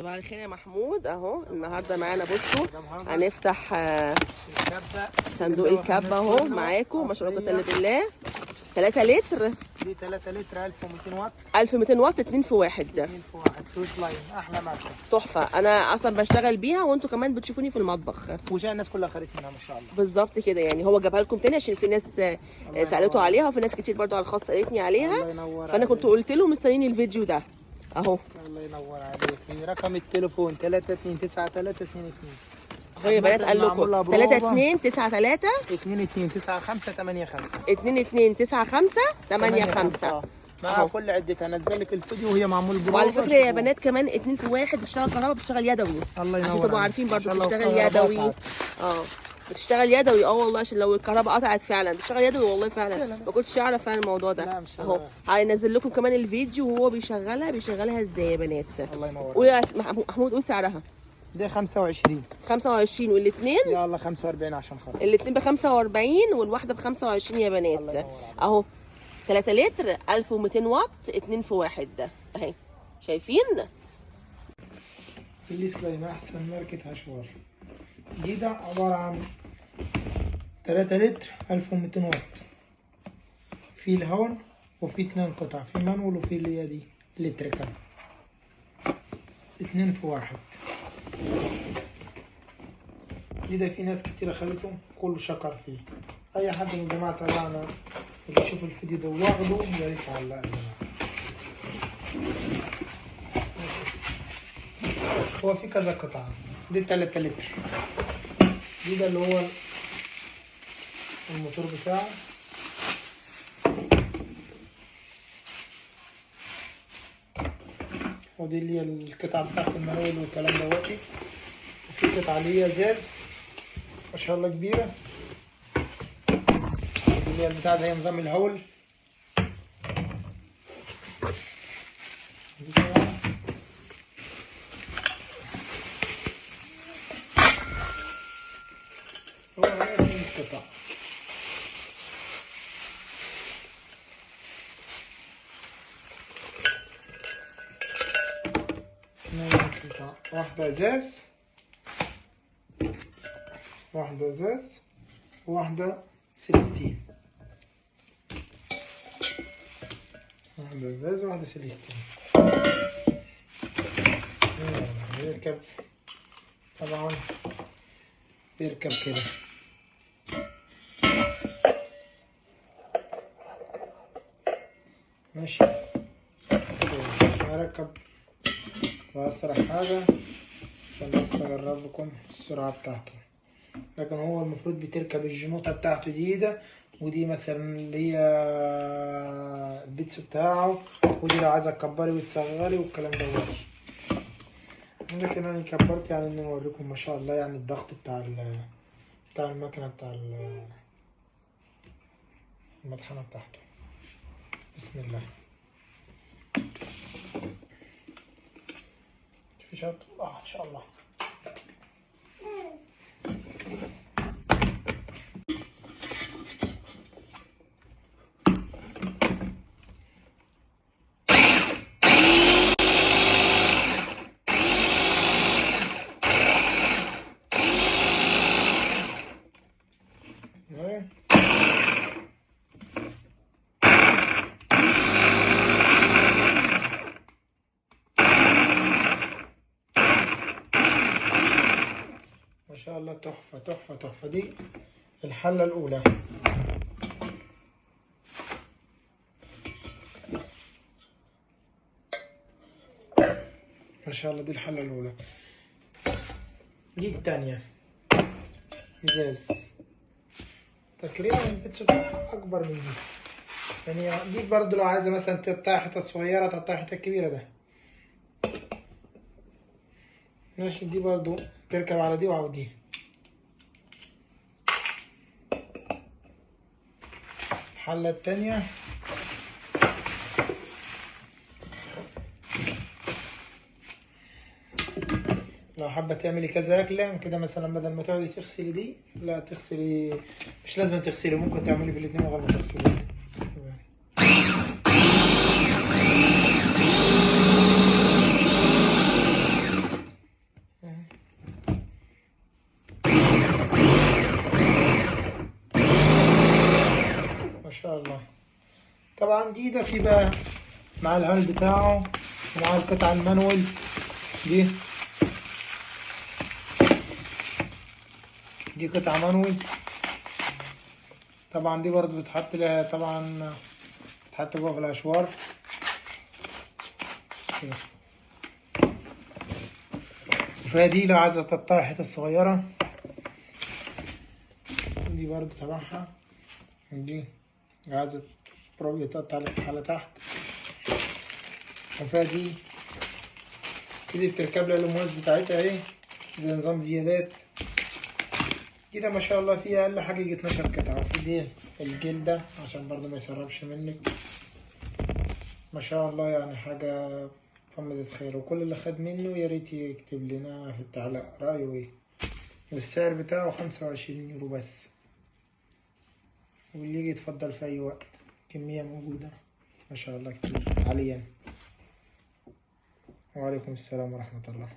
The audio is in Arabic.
صباح الخير يا محمود. اهو النهارده معانا بصوا هنفتح صندوق الكبه اهو معاكم. ما شاء الله قوه الا بالله. 3 لتر دي 3 لتر 1200 واط 1200 واط 2 في 1 ده 2 في 1 سويس لاين احلى ماركه تحفه. انا اصلا بشتغل بيها وانتوا كمان بتشوفوني في المطبخ وجاء الناس كلها خدت منها ما شاء الله. بالظبط كده. يعني هو جابها لكم تاني عشان في ناس سالته عليها وفي ناس كتير برضو على الخاص سالتني عليها. فانا كنت قلت له مستنيين الفيديو ده اهو. الله ينور عليك. رقم التليفون 329322. هو يا بنات قال لكم 3293 229585 229585 مع كل عدتها. انزل لك الفيديو وهي معمول بروفه. وعلى فكره يا بنات كمان 2 في 1 بتشتغل كهرباء بتشتغل يدوي. الله ينور عشان تبقوا عارفين برضو بتشتغل يدوي. بتشتغل يدوي والله عشان لو الكهرباء قطعت فعلا بتشتغل يدوي والله فعلا. ما كنتش اعرف فعلا الموضوع ده اهو. هينزل لكم كمان الفيديو وهو بيشغلها ازاي يا بنات. الله ينور. قول يا محمود قول سعرها. دي 25 والاثنين يلا 45 عشان خاطر الاثنين ب 45 والواحده ب 25 يا بنات اهو. 3 لتر 1200 واط 2 في 1 ده اهي شايفين. سليس لاين احسن ماركة هشوار. دي ده عبارة عن 3 لتر 1200 واط. في الهون وفي 2 قطع، في مانول وفي اللي هي دي الكتريكال 2 في 1. كده في ناس كتير خلتهم كله شكر فيه. اي حد من الجماعه تابعنا اللي يشوف الفيديو ده واخده يا ريت يعلق لنا. هو في كذا قطعه. دي 3 لتر. دي ده اللي هو الموتور بتاعه. ودي اللي هي القطعه بتاعت المراول والكلام دوتي. وفي قطعه اللي هي ازاز ما شاء الله كبيره. اللي هي البتاع زي نظام الهول. هو هي القطع. واحدة ازاز وواحدة سيليستين. واحدة ازاز وواحدة سيليستين. بيركب طبعا بيركب كده. ماشي. هركب واسرع حاجة عشان بس اجرب لكم السرعة بتاعته. لكن هو المفروض بتركب الجنوطة بتاعته دي ده، ودي مثلا اللي هي البيتس بتاعه، ودي لو عايزة تكبري وتصغري والكلام ده. لكن انا كبرت يعني ان اوريكم ما شاء الله يعني الضغط بتاع المكنة بتاع المطحنة بتاعته. بسم الله. في شرط ان شاء الله. ما شاء الله تحفة تحفة تحفة. دي الحلة الأولى. ما شاء الله دي الحلة الأولى. دي الثانية ازاز تقريبا البيتس أكبر من دي. يعني دي برضه لو عايزة مثلا تقطعي حتت صغيرة تقطعي حتت كبيرة ده. ماشي. دي برضه تركب على دي وعلى دي. الحلة التانية لو حابة تعملي كذا أكلة كده مثلا بدل ما تقعدي تغسلي دي لا تغسلي، مش لازم تغسلي، ممكن تعملي في الاتنين من غير ما تغسلي. طبعا دي ده في بقى مع الهال بتاعه ومع القطعة المانوال دي قطعة مانوال. طبعا دي برضو بتحط لها، طبعا بتحط جوه في الأشوار. فدي لو عايزة تقطعي حتت صغيرة، دي برضو تبعها. دي عايزة تروحي تقطع على تحت. وفدي دي بتركب لها الأمواج بتاعتها اهي، زي نظام زيادات كده. ما شاء الله فيها أقل حاجة يجي 12 قطعة. وفي دي الجلدة عشان برضو ما يسربش منك. ما شاء الله يعني حاجة فمزة خير. وكل اللي خد منه يا ريت يكتب لنا في التعليق رأيه ايه. والسعر بتاعه 25 يورو بس. واللي يجي يتفضل في أي وقت، كمية موجودة ما شاء الله كتير حاليا. وعليكم السلام ورحمة الله.